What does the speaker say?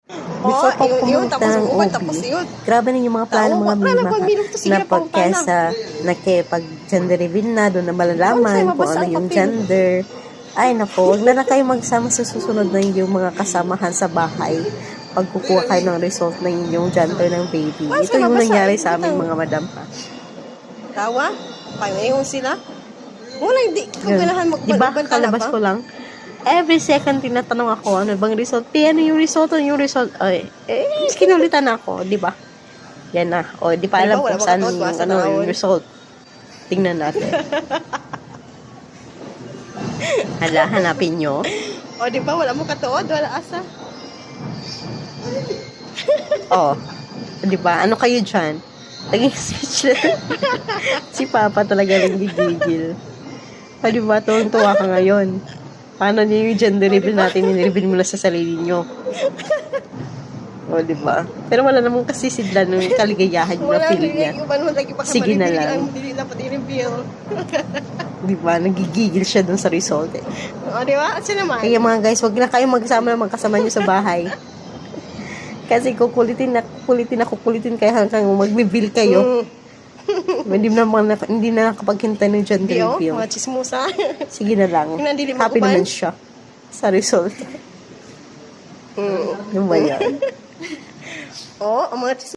Before pa yun, pumunta tapos ng uwan, OB, tapos yun. grabe na yung mga plano Oo, mga wala mima pag minum to, sige na na, pang pagkesa nakipag gender reveal na doon na malalaman Ano, kung mabasa ano ang yung papel. gender. Ay nako, wag na kayo magsama sa susunod na yung mga kasamahan sa bahay pag kukuha kayo ng result ng inyong gender ng baby. Once Ito na yung mabasa, nangyari sa bitaw. aming mga madam ha. Tawa? Pangayon sila? Wala, hindi ko Yun. ganahan Diba, magbalban kalabas ko lang. Every second tinatanong ako, ano bang result? Ano yung result? Ano yung result? Ay, kinulitan ako, di ba? Yan na. O, di pa alam Diba, wala kung saan makatawad, yung, basta ano, yung tawon. result. Tingnan natin. Hala, hanapin nyo. O, di ba? Wala mo katuod, wala asa. O, di ba? Ano kayo dyan? Naging speechless. Si Papa talaga rin gigigil. O, di ba? Tuwang-tuwa ka ngayon. Paano niyo yung gender reveal natin? Nireveal mo lang sa sarili nyo. O, di ba? Pero wala namang kasi sidla nung kaligayahan yung Wala, na-feel niya. Sige na lang. Hindi dapat i-reveal. Di ba? Nagigigil siya dun sa result eh. O, di ba? Sino naman? Kaya mga guys, wag na kayo magsama na magkasama nyo sa bahay. Kasi kukulitin kayo hanggang mag-reveal kayo. Hindi na nakapaghintay ng gender Di, reveal. mga chismosa. Sige na lang. Pinandili mo Happy uban. naman siya sa result. Yung ba yan? O, ang mga chismosa.